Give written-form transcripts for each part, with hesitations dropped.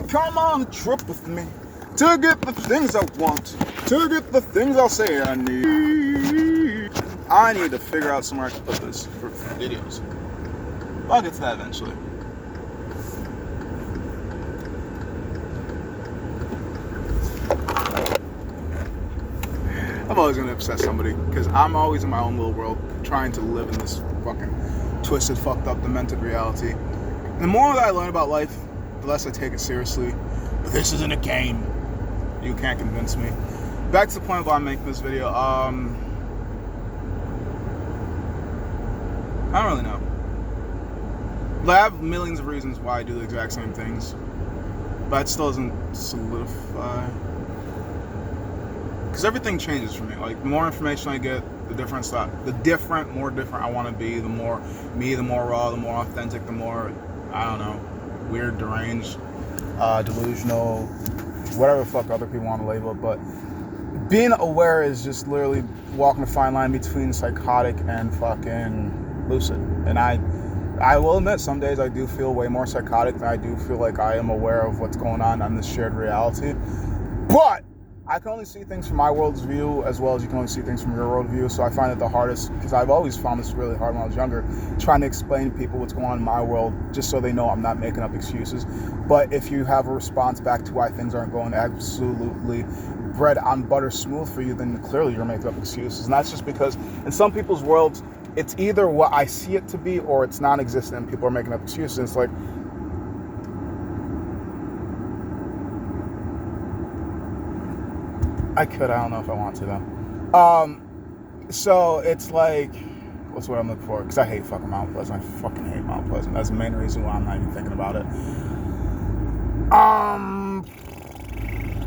come on a trip with me to get the things I want, to get the things I'll say I need. I need to figure out somewhere I can put this for videos. I'll get to that eventually. I'm always gonna upset somebody because I'm always in my own little world trying to live in this fucking twisted, fucked up, demented reality. And the more that I learn about life, the less I take it seriously. But this isn't a game. You can't convince me. Back to the point of why I'm making this video. I don't really know. But I have millions of reasons why I do the exact same things. But it still doesn't solidify. Because everything changes for me. Like, the more information I get, the more different I want to be. The more me, the more raw, the more authentic, the more, I don't know, weird, deranged, delusional, whatever the fuck other people want to label it. But being aware is just literally walking a fine line between psychotic and fucking lucid. And I will admit, some days I do feel way more psychotic than I do feel like I am aware of what's going on this shared reality. But I can only see things from my world's view as well as you can only see things from your world view. So I find it the hardest, because I've always found this really hard when I was younger, trying to explain to people what's going on in my world just so they know I'm not making up excuses. But if you have a response back to why things aren't going absolutely bread on butter smooth for you, then clearly you're making up excuses. And that's just because in some people's worlds, it's either what I see it to be or it's non-existent and people are making up excuses. It's like, I don't know if I want to though. So it's like, what's what I'm looking for? Because I hate fucking Mount Pleasant. I fucking hate Mount Pleasant. That's the main reason why I'm not even thinking about it.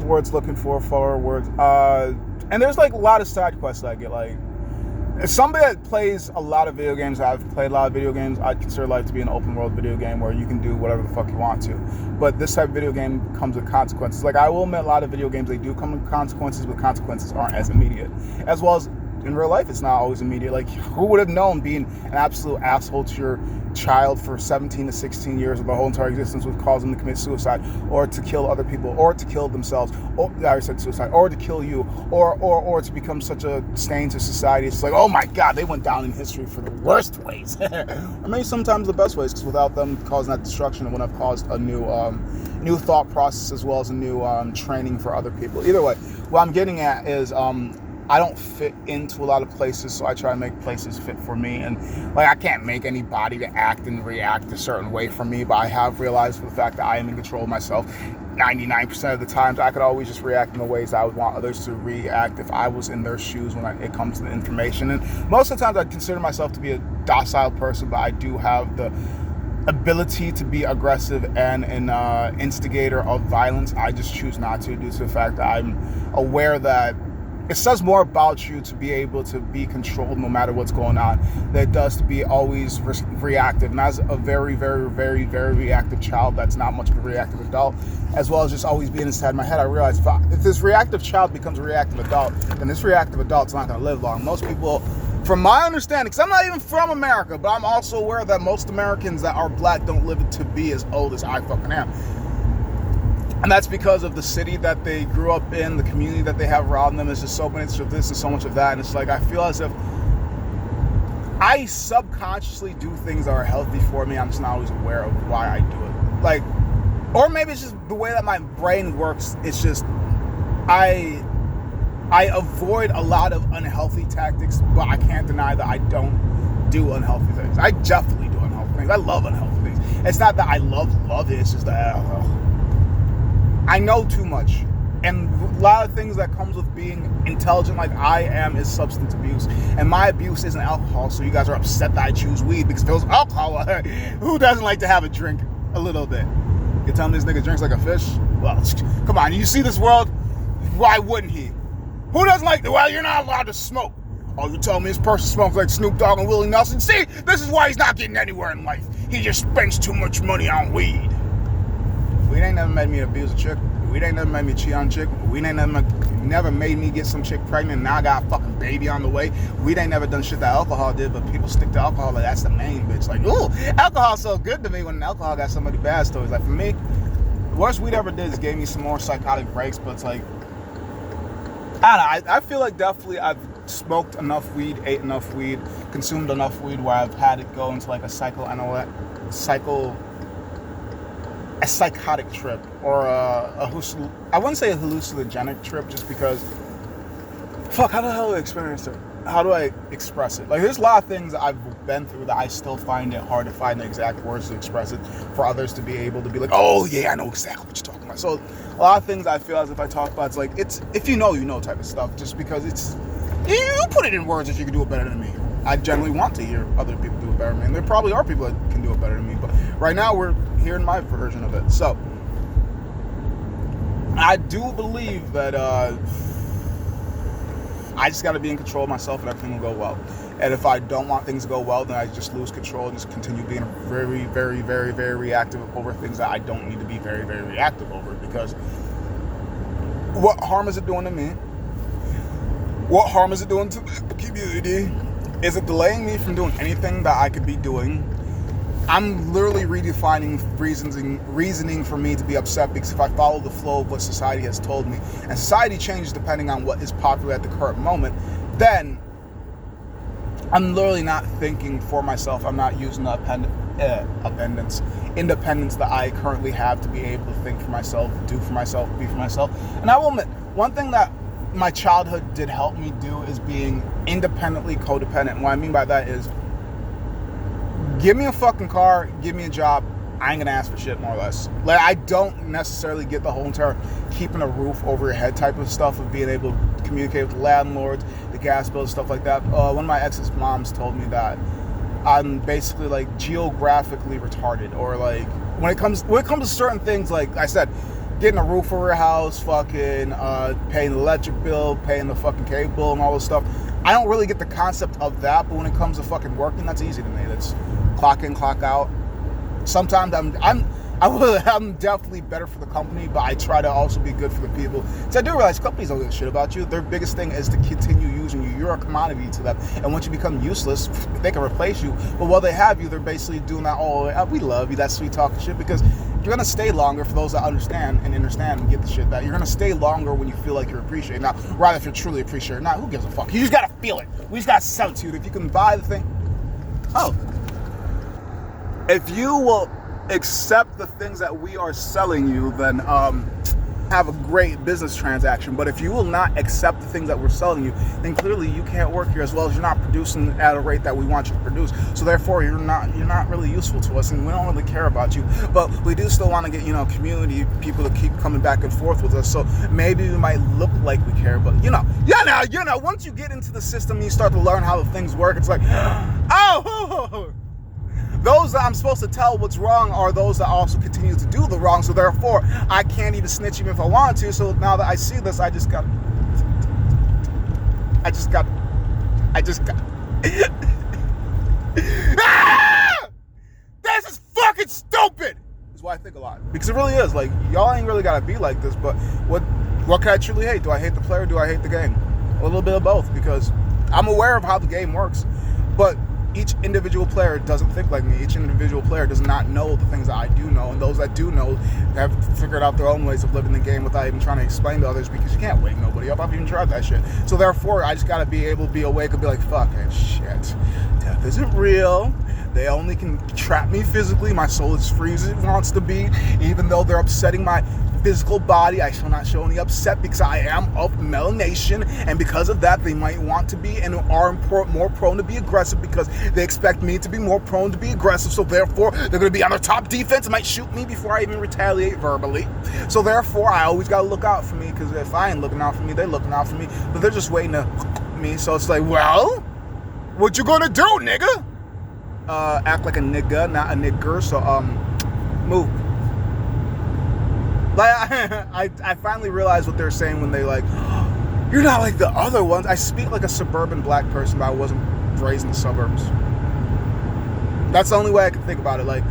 Words looking for words. And there's like a lot of side quests that I get. Like, as somebody that plays a lot of video games, I've played a lot of video games, I'd consider life to be an open world video game where you can do whatever the fuck you want to. But this type of video game comes with consequences. Like, I will admit, a lot of video games, they do come with consequences, but consequences aren't as immediate. As well as in real life, it's not always immediate. Like, who would have known being an absolute asshole to your child for 17 to 16 years of their whole entire existence would cause them to commit suicide, or to kill other people, or to kill themselves, or I said suicide, or to kill you, or to become such a stain to society. It's like, oh my God, they went down in history for the worst ways. Or maybe sometimes the best ways, because without them causing that destruction, it would have caused a new thought process as well as a new training for other people. Either way, what I'm getting at is I don't fit into a lot of places, so I try to make places fit for me. And like, I can't make anybody to act and react a certain way from me, but I have realized for the fact that I am in control of myself 99% of the times. I could always just react in the ways I would want others to react if I was in their shoes when it comes to the information. And most of the times I consider myself to be a docile person, but I do have the ability to be aggressive and an instigator of violence. I just choose not to, due to the fact that I'm aware that it says more about you to be able to be controlled no matter what's going on than it does to be always reactive. And as a very, very, very, very reactive child, that's not much of a reactive adult, as well as just always being inside my head, I realized if this reactive child becomes a reactive adult, then this reactive adult's not going to live long. Most people, from my understanding, because I'm not even from America, but I'm also aware that most Americans that are black don't live to be as old as I fucking am. And that's because of the city that they grew up in, the community that they have around them. There's just so much of this and so much of that. And it's like, I feel as if I subconsciously do things that are healthy for me. I'm just not always aware of why I do it. Like, or maybe it's just the way that my brain works. It's just, I avoid a lot of unhealthy tactics, but I can't deny that I don't do unhealthy things. I definitely do unhealthy things. I love unhealthy things. It's not that I love it. It's just that, I know too much, and a lot of things that comes with being intelligent like I am is substance abuse, and my abuse isn't alcohol. So you guys are upset that I choose weed, because if it was alcohol, who doesn't like to have a drink a little bit? You telling me this nigga drinks like a fish? Well, come on, you see this world? Why wouldn't he? Who doesn't like well, you're not allowed to smoke. Oh, you telling me this person smokes like Snoop Dogg and Willie Nelson? See, this is why he's not getting anywhere in life. He just spends too much money on weed. Weed ain't never made me abuse a chick. Weed ain't never made me cheat on a chick. Weed ain't never made me get some chick pregnant and now I got a fucking baby on the way. Weed ain't never done shit that alcohol did, but people stick to alcohol like that's the main bitch. Like, ooh, alcohol's so good to me when alcohol got so many bad stories. Like, for me, The worst weed ever did is gave me some more psychotic breaks, but it's like, I don't know, I feel like definitely I've smoked enough weed, ate enough weed, consumed enough weed where I've had it go into like a psychotic trip, or I wouldn't say a hallucinogenic trip, just because, fuck, how the hell do I experience it? How do I express it? Like, there's a lot of things that I've been through that I still find it hard to find the exact words to express it, for others to be able to be like, oh yeah, I know exactly what you're talking about. So a lot of things I feel as if I talk about, it's like, it's if you know type of stuff, just because it's, you put it in words that you can do it better than me. I generally want to hear other people do it better than me, and there probably are people that can do it better than me, but right now we're hearing my version of it. So I do believe that I just got to be in control of myself and everything will go well. And if I don't want things to go well, then I just lose control and just continue being very, very, very, very reactive over things that I don't need to be very, very reactive over. Because what harm is it doing to me? What harm is it doing to the community? Is it delaying me from doing anything that I could be doing? I'm literally redefining reasoning for me to be upset, because if I follow the flow of what society has told me, and society changes depending on what is popular at the current moment, then I'm literally not thinking for myself. I'm not using the independence that I currently have to be able to think for myself, do for myself, be for myself. And I will admit, one thing that my childhood did help me do is being independently codependent. And what I mean by that is, give me a fucking car, give me a job, I ain't gonna ask for shit, more or less. Like, I don't necessarily get the whole entire keeping a roof over your head type of stuff, of being able to communicate with the landlords, the gas bills, stuff like that. One of my ex's moms told me that I'm basically like geographically retarded, or like when it comes to certain things, like I said, getting a roof over your house, fucking paying the electric bill, paying the fucking cable bill, and all this stuff. I don't really get the concept of that, but when it comes to fucking working, that's easy to me. That's clock in, clock out. Sometimes I'm definitely better for the company, but I try to also be good for the people. So I do realize companies don't give a shit about you. Their biggest thing is to continue using you. You're a commodity to them. And once you become useless, they can replace you. But while they have you, they're basically doing that, oh, we love you, that sweet talking shit, because you're going to stay longer, for those that understand and get the shit, that you're going to stay longer when you feel like you're appreciated. Now, rather if you're truly appreciated, who gives a fuck? You just got to feel it. We just got to sell it to you. If you can buy the thing, if you will accept the things that we are selling you, then have a great business transaction. But if you will not accept the things that we're selling you, then clearly you can't work here, as well as you're not producing at a rate that we want you to produce. So therefore you're not really useful to us, and we don't really care about you. But we do still want to get, community people to keep coming back and forth with us. So maybe we might look like we care, but once you get into the system and you start to learn how the things work, it's like, oh, those that I'm supposed to tell what's wrong are those that also continue to do the wrong. So therefore, I can't even snitch even if I want to. So now that I see this, I just got. This is fucking stupid! Is why I think a lot. Because it really is. Like, y'all ain't really gotta be like this, but what can I truly hate? Do I hate the player? Do I hate the game? A little bit of both, because I'm aware of how the game works, but each individual player doesn't think like me. Each individual player does not know the things that I do know, and those that do know have figured out their own ways of living the game without even trying to explain to others, because you can't wake nobody up. I've even tried that shit. So therefore, I just gotta be able to be awake and be like, fuck it, shit. Death isn't real. They only can trap me physically. My soul is free as it wants to be. Even though they're upsetting my physical body, I shall not show any upset, because I am of melanation, and because of that, they might want to be and are more prone to be aggressive, because they expect me to be more prone to be aggressive. So therefore, they're going to be on their top defense and might shoot me before I even retaliate verbally. So therefore, I always got to look out for me, because if I ain't looking out for me, they're looking out for me, but they're just waiting to me. So it's like, well, what you gonna do, nigga? Act like a nigga, not a nigger. So move. Like, I finally realized what they're saying when they like, you're not like the other ones. I speak like a suburban black person, but I wasn't raised in the suburbs. That's the only way I can think about it. Like,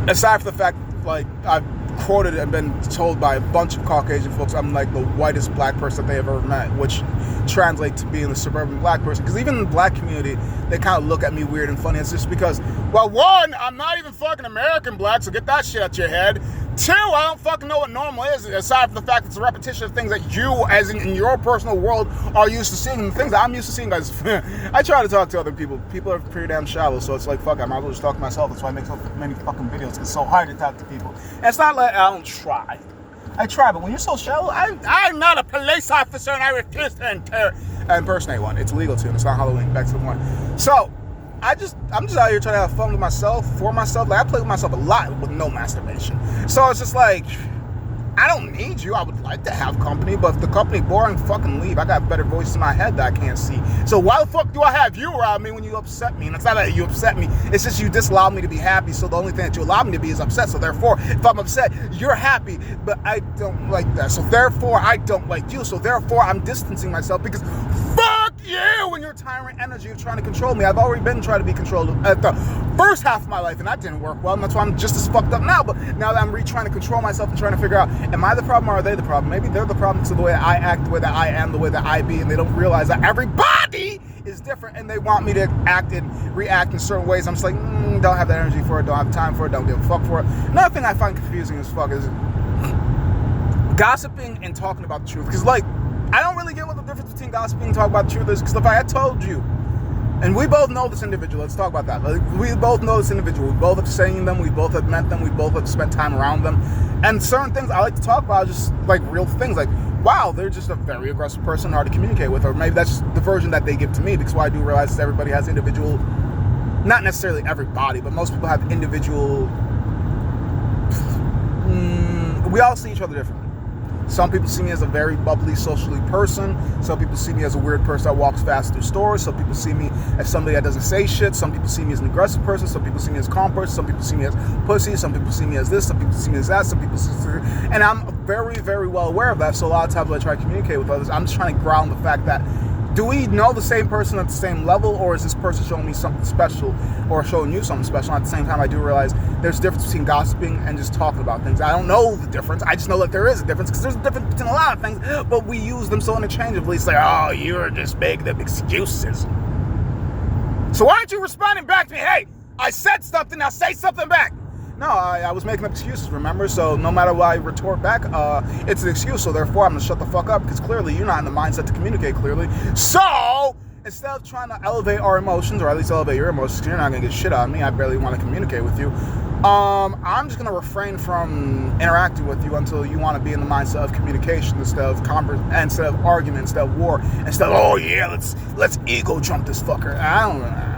aside from the fact, like, I've quoted and been told by a bunch of Caucasian folks I'm like the whitest black person they have ever met, which translates to being a suburban black person. Because even in the black community, they kind of look at me weird and funny. It's just because, well, one, I'm not even fucking American black, so get that shit out your head. Two, I don't fucking know what normal is, aside from the fact it's a repetition of things that you, as in your personal world, are used to seeing. And the things that I'm used to seeing, guys, I try to talk to other people. People are pretty damn shallow, so it's like, fuck, I might as well just talk to myself. That's why I make so many fucking videos. It's so hard to talk to people. And it's not like I don't try. I try, but when you're so shallow, I'm not a police officer, and I refuse to impersonate one. It's illegal too, and it's not Halloween. Back to the point. So, I'm just out here trying to have fun with myself, for myself. Like, I play with myself a lot with no masturbation. So it's just like, I don't need you. I would like to have company, but if the company boring, fucking leave. I got better voices in my head that I can't see. So why the fuck do I have you around me when you upset me? And it's not that you upset me. It's just you disallow me to be happy. So the only thing that you allow me to be is upset. So therefore, if I'm upset, you're happy. But I don't like that. So therefore, I don't like you. So therefore, I'm distancing myself because fuck you and your tyrant energy of trying to control me. I've already been trying to be controlled at the first half of my life, and that didn't work well. And that's why I'm just as fucked up now. But now that I'm trying to control myself and trying to figure out, am I the problem or are they the problem? Maybe they're the problem because of the way that I act, the way that I am, the way that I be, and they don't realize that everybody is different and they want me to act and react in certain ways. I'm just like, don't have that energy for it, don't have time for it, don't give a fuck for it. Another thing I find confusing as fuck is gossiping and talking about the truth. Because, like, I don't really get what the difference between gossiping and talking about the truth is. Because if I had told you, and we both know this individual, let's talk about that. Like, we both know this individual. We both have seen them. We both have met them. We both have spent time around them. And certain things I like to talk about are just like real things. Like, wow, they're just a very aggressive person, hard to communicate with. Or maybe that's just the version that they give to me. Because what I do realize is everybody has individual, not necessarily everybody, but most people have individual, we all see each other differently. Some people see me as a very bubbly, socially person. Some people see me as a weird person that walks fast through stores. Some people see me as somebody that doesn't say shit. Some people see me as an aggressive person. Some people see me as calm person. Some people see me as pussy. Some people see me as this. Some people see me as that. Some people see me, and I'm very, very well aware of that. So a lot of times when I try to communicate with others, I'm just trying to ground the fact that, do we know the same person at the same level, or is this person showing me something special or showing you something special? And at the same time, I do realize there's a difference between gossiping and just talking about things. I don't know the difference. I just know that there is a difference because there's a difference between a lot of things, but we use them so interchangeably. It's like, oh, you're just making them excuses. So why aren't you responding back to me? Hey, I said something, now say something back. No, I was making up excuses, remember? So no matter what I retort back, it's an excuse. So therefore, I'm going to shut the fuck up because clearly you're not in the mindset to communicate clearly. So instead of trying to elevate our emotions, or at least elevate your emotions, because you're not going to get shit out of me, I barely want to communicate with you. I'm just going to refrain from interacting with you until you want to be in the mindset of communication instead of instead of argument, instead of war, instead of, oh yeah, let's ego jump this fucker. I don't know.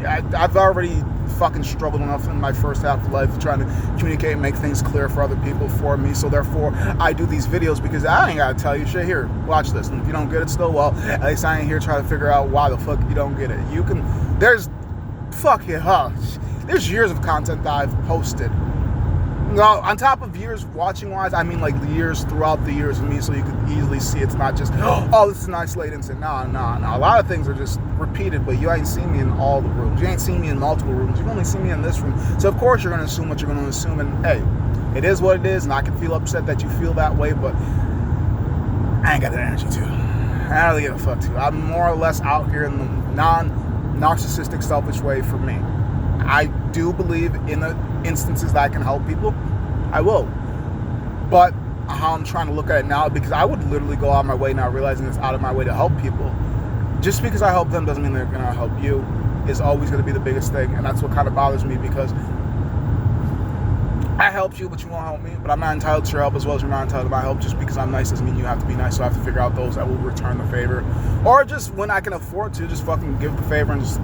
I've already fucking struggled enough in my first half of life trying to communicate and make things clear for other people for me. So therefore, I do these videos because I ain't gotta tell you shit. Here, watch this. And if you don't get it still, well, at least I ain't here trying to figure out why the fuck you don't get it. You can, there's years of content that I've posted. No, on top of years watching wise, I mean like the years throughout the years of me, so you could easily see it's not just, oh, this is an isolated incident. No. A lot of things are just repeated, but you ain't seen me in all the rooms. You ain't seen me in multiple rooms. You've only seen me in this room. So of course you're going to assume what you're going to assume, and hey, it is what it is, and I can feel upset that you feel that way, but I ain't got that energy to. I don't really give a fuck to. I'm more or less out here in the non-narcissistic, selfish way for me. I do believe in the instances that I can help people, I will. But how I'm trying to look at it now, because I would literally go out of my way now realizing it's out of my way to help people. Just because I help them doesn't mean they're going to help you, is always going to be the biggest thing. And that's what kind of bothers me, because I helped you, but you won't help me. But I'm not entitled to your help as well as you're not entitled to my help. Just because I'm nice doesn't mean you have to be nice. So I have to figure out those that will return the favor. Or just when I can afford to, just fucking give the favor and just...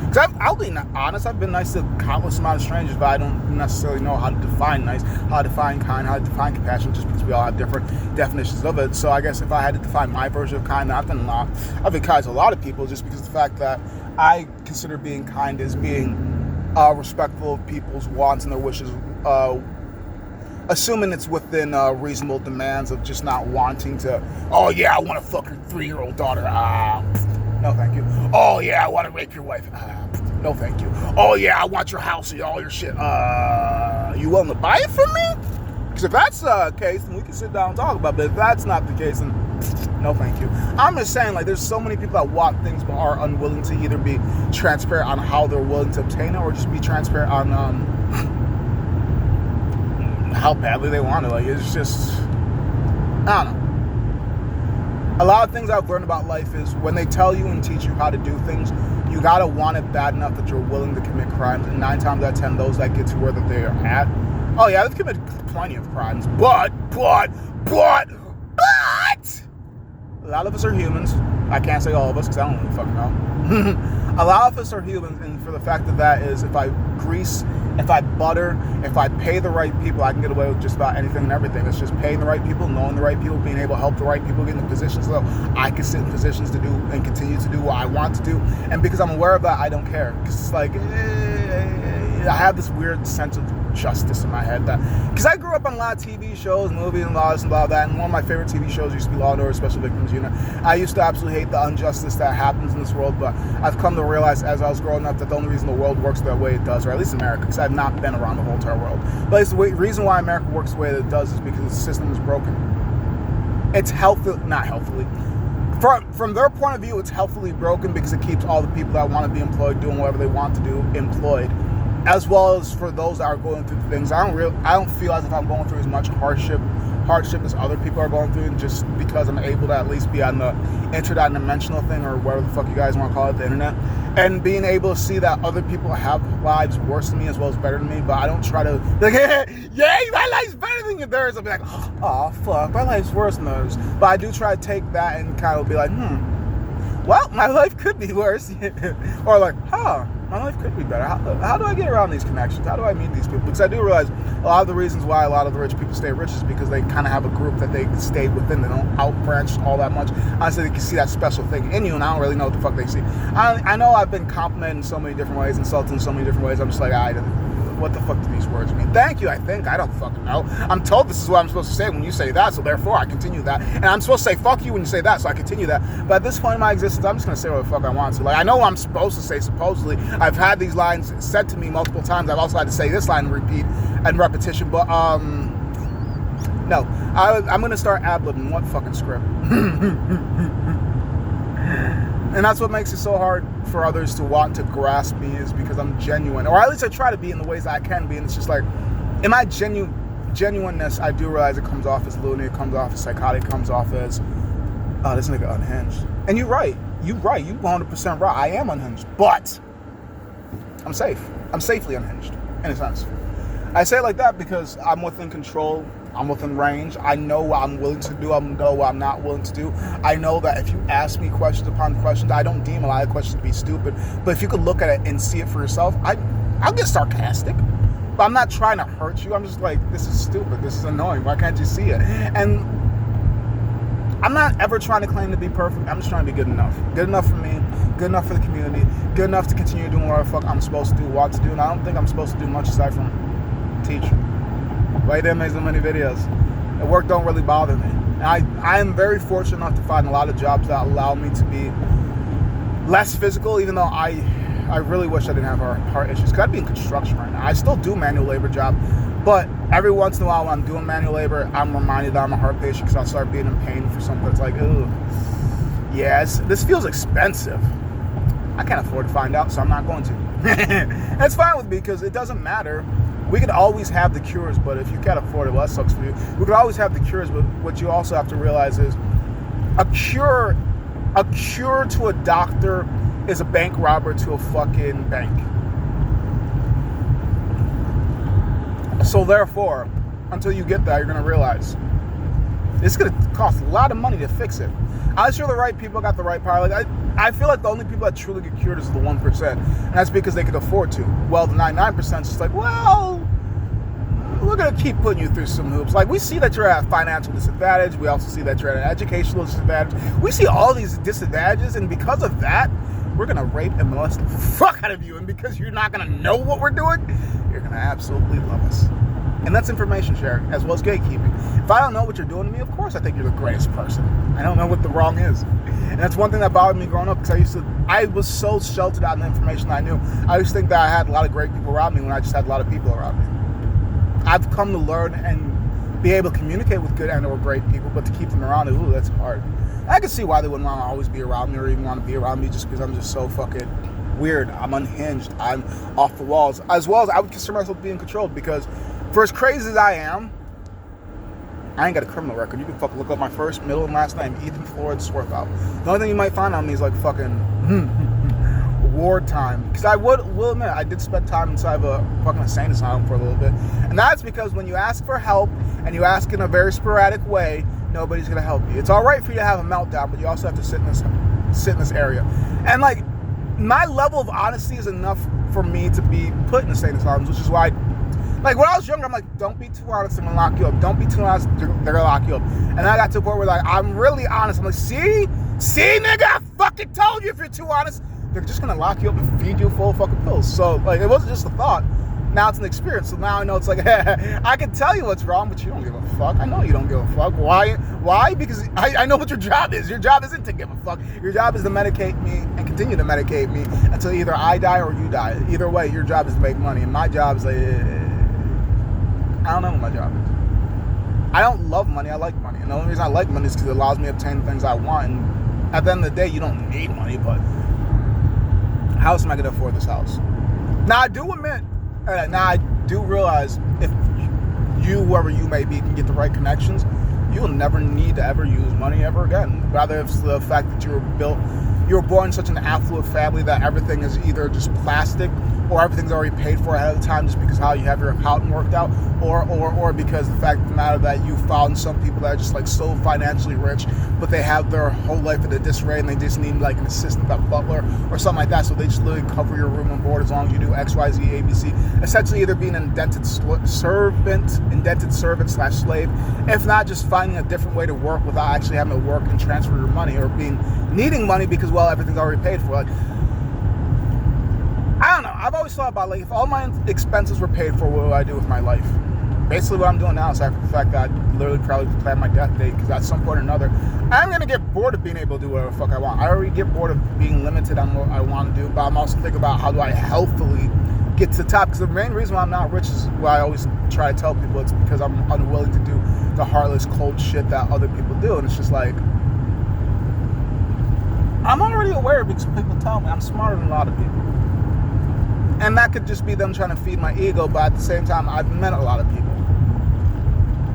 Because I'll be honest, I've been nice to countless amount of strangers, but I don't necessarily know how to define nice, how to define kind, how to define compassion, just because we all have different definitions of it. So I guess if I had to define my version of kind, I've been kind to a lot of people, just because of the fact that I consider being kind as being respectful of people's wants and their wishes, assuming it's within reasonable demands of just not wanting to, oh yeah, I want to fuck your 3-year-old daughter. No, thank you. Oh, yeah, I want to rape your wife. No, thank you. Oh, yeah, I want your house and all your shit. You willing to buy it from me? Because if that's the case, then we can sit down and talk about it. But if that's not the case, then no thank you. I'm just saying, like, there's so many people that want things but are unwilling to either be transparent on how they're willing to obtain it or just be transparent on how badly they want it. Like, it's just, I don't know. A lot of things I've learned about life is when they tell you and teach you how to do things, you gotta want it bad enough that you're willing to commit crimes. And 9 times out of 10, those that get to where that they are at, oh yeah, they've committed plenty of crimes, but a lot of us are humans. I can't say all of us because I don't really fucking know. A lot of us are humans, and for the fact of that is, if I grease, if I butter, if I pay the right people, I can get away with just about anything and everything. It's just paying the right people, knowing the right people, being able to help the right people get in positions so I can sit in positions to do and continue to do what I want to do. And because I'm aware of that, I don't care. Because it's like, I have this weird sense of justice in my head, that because I grew up on a lot of TV shows, movies, and laws and blah blah. And one of my favorite TV shows used to be Law and Order: Special Victims Unit. I used to absolutely hate the injustice that happens in this world, but I've come to realize as I was growing up that the only reason the world works that way it does, or at least America, because I've not been around the whole entire world, but it's the reason why America works the way that it does is because the system is broken. It's not healthily. From their point of view, it's healthily broken because it keeps all the people that want to be employed doing whatever they want to do employed, as well as for those that are going through things. I don't feel as if I'm going through as much hardship as other people are going through, just because I'm able to at least be on the interdimensional thing, or whatever the fuck you guys want to call it, the internet, and being able to see that other people have lives worse than me as well as better than me. But I don't try to be like, yay, my life's better than theirs. I'll be like, oh fuck, my life's worse than theirs. But I do try to take that and kind of be like, well, my life could be worse. Or like, my life could be better. How do I get around these connections? How do I meet these people? Because I do realize a lot of the reasons why a lot of the rich people stay rich is because they kind of have a group that they stay within. They don't outbranch all that much. Honestly, they can see that special thing in you, and I don't really know what the fuck they see. I know I've been complimented in so many different ways, insulted in so many different ways. I'm just like, what the fuck do these words mean? Thank you, I think. I don't fucking know. I'm told this is what I'm supposed to say when you say that, so therefore I continue that. And I'm supposed to say fuck you when you say that, so I continue that. But at this point in my existence, I'm just going to say what the fuck I want to. Like, I know what I'm supposed to say, supposedly. I've had these lines said to me multiple times. I've also had to say this line and repeat and repetition. But, no. I'm going to start ad-libbing. What fucking script? And that's what makes it so hard for others to want to grasp me, is because I'm genuine. Or at least I try to be in the ways that I can be. And it's just like, in my genuineness, I do realize it comes off as loony, it comes off as psychotic, it comes off as, oh, this nigga unhinged. And you're right. You 100% right. I am unhinged. But I'm safe. I'm safely unhinged, in a sense. I say it like that because I'm within control. I'm within range. I know what I'm willing to do. I know what I'm not willing to do. I know that if you ask me questions upon questions, I don't deem a lot of questions to be stupid. But if you could look at it and see it for yourself, I'll get sarcastic. But I'm not trying to hurt you. I'm just like, this is stupid. This is annoying. Why can't you see it? And I'm not ever trying to claim to be perfect. I'm just trying to be good enough. Good enough for me. Good enough for the community. Good enough to continue doing whatever the fuck I'm supposed to do, want to do. And I don't think I'm supposed to do much aside from teach. Right there makes so many videos. And work don't really bother me. And I am very fortunate enough to find a lot of jobs that allow me to be less physical, even though I really wish I didn't have heart issues. Because I'd be in construction right now. I still do manual labor job, but every once in a while when I'm doing manual labor, I'm reminded that I'm a heart patient because I'll start being in pain for something that's like, ugh. Yeah, this feels expensive. I can't afford to find out, so I'm not going to. That's fine with me because it doesn't matter. We could always have the cures, but if you can't afford it, well, that sucks for you. We could always have the cures, but what you also have to realize is a cure to a doctor is a bank robber to a fucking bank. So therefore, until you get that, you're going to realize it's going to cost a lot of money to fix it. I'm sure the right people got the right power. Like I feel like the only people that truly get cured is the 1%. And that's because they could afford to. Well, the 99% is just like, well, we're going to keep putting you through some hoops. Like, we see that you're at a financial disadvantage. We also see that you're at an educational disadvantage. We see all these disadvantages. And because of that, we're going to rape and molest the fuck out of you. And because you're not going to know what we're doing, you're going to absolutely love us. And that's information sharing, as well as gatekeeping. If I don't know what you're doing to me, of course I think you're the greatest person. I don't know what the wrong is. And that's one thing that bothered me growing up, because I was so sheltered out in the information I knew. I used to think that I had a lot of great people around me when I just had a lot of people around me. I've come to learn and be able to communicate with good and or great people, but to keep them around, ooh, that's hard. I can see why they wouldn't want to always be around me or even want to be around me just because I'm just so fucking weird. I'm unhinged. I'm off the walls. As well as I would consider myself being controlled because for as crazy as I am, I ain't got a criminal record. You can fucking look up my first, middle, and last name, Ethan Floyd Swarthout. The only thing you might find on me is like fucking ward time. Because I will admit, I did spend time inside of a fucking insane asylum for a little bit. And that's because when you ask for help and you ask in a very sporadic way, nobody's gonna help you. It's all right for you to have a meltdown, but you also have to sit in this area. And like, my level of honesty is enough for me to be put in insane asylums, which is why like, when I was younger, I'm like, don't be too honest, I'm gonna lock you up. Don't be too honest, they're gonna lock you up. And then I got to a point where, like, I'm really honest. I'm like, see, nigga, I fucking told you if you're too honest, they're just gonna lock you up and feed you full of fucking pills. So, like, it wasn't just a thought. Now it's an experience. So now I know it's like, I can tell you what's wrong, but you don't give a fuck. I know you don't give a fuck. Why? Because I know what your job is. Your job isn't to give a fuck. Your job is to medicate me and continue to medicate me until either I die or you die. Either way, your job is to make money. And my job is like, I don't know what my job is. I don't love money. I like money. And the only reason I like money is because it allows me to obtain the things I want. And at the end of the day, you don't need money, but how else am I going to afford this house? Now, I do admit, now I do realize if you, whoever you may be, can get the right connections, you will never need to ever use money ever again. Rather, it's the fact that you were born in such an affluent family that everything is either just plastic or everything's already paid for ahead of time just because how you have your accountant worked out, or because the fact of the matter that you found some people that are just like so financially rich, but they have their whole life in a disarray and they just need like an assistant, a butler, or something like that, so they just literally cover your room and board as long as you do X, Y, Z, A, B, C. Essentially either being an indented servant slash slave, if not just finding a different way to work without actually having to work and transfer your money, or needing money because, well, everything's already paid for. Like, I don't know. I've always thought about, like, if all my expenses were paid for, what would I do with my life? Basically, what I'm doing now is after the fact that I literally probably plan my death date, because at some point or another, I'm going to get bored of being able to do whatever the fuck I want. I already get bored of being limited on what I want to do, but I'm also thinking about how do I healthily get to the top, because the main reason why I'm not rich is what I always try to tell people, it's because I'm unwilling to do the heartless, cold shit that other people do, and it's just like, I'm already aware because people tell me I'm smarter than a lot of people. And that could just be them trying to feed my ego, but at the same time, I've met a lot of people.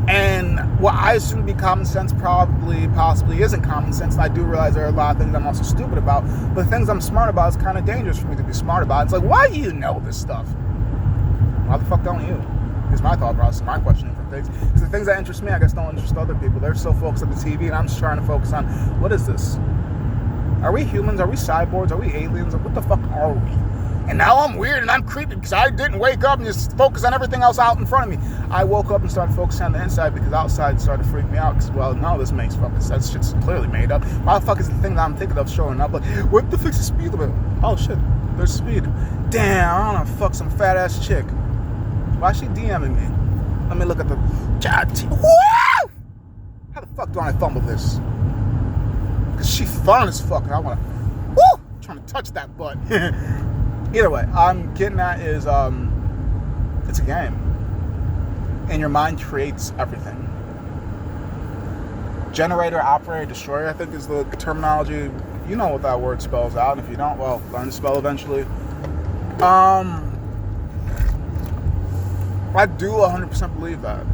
And what I assume to be common sense possibly isn't common sense. And I do realize there are a lot of things I'm also stupid about. But the things I'm smart about is kind of dangerous for me to be smart about. It's like, why do you know this stuff? Why the fuck don't you? Is my thought process, my questioning for things. Because the things that interest me, I guess, don't interest other people. They're so focused on the TV, and I'm just trying to focus on, what is this? Are we humans? Are we cyborgs? Are we aliens? What the fuck are we? And now I'm weird and I'm creepy because I didn't wake up and just focus on everything else out in front of me. I woke up and started focusing on the inside because outside started to freak me out. Because, well, no, this makes fucking sense. Shit's clearly made up. Why the fuck is the thing that I'm thinking of showing up? Like, what the fuck's the speed limit? Oh shit, there's speed. Damn, I wanna fuck some fat ass chick. Why is she DMing me? Let me look at the chat. Woo! How the fuck do I fumble this? Because she fun as fuck and I wanna, woo! I'm trying to touch that butt. Either way, I'm getting at is, it's a game. And your mind creates everything. Generator, operator, destroyer, I think is the terminology. You know what that word spells out. If you don't, well, learn to spell eventually. I do 100% believe that.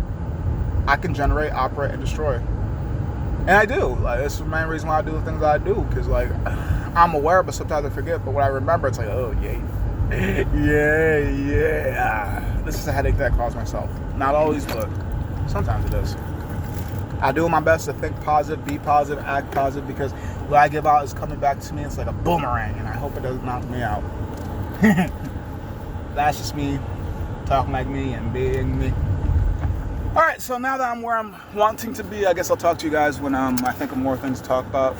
I can generate, operate, and destroy. And I do. Like, that's the main reason why I do the things that I do. Because, like, I'm aware, but sometimes I forget. But when I remember, it's like, oh, yeah. Yeah. This is a headache that I cause myself. Not always, but sometimes it is. I do my best to think positive, be positive, act positive, because what I give out is coming back to me. It's like a boomerang, and I hope it doesn't knock me out. That's just me talking like me and being me. All right, so now that I'm where I'm wanting to be, I guess I'll talk to you guys when I think of more things to talk about.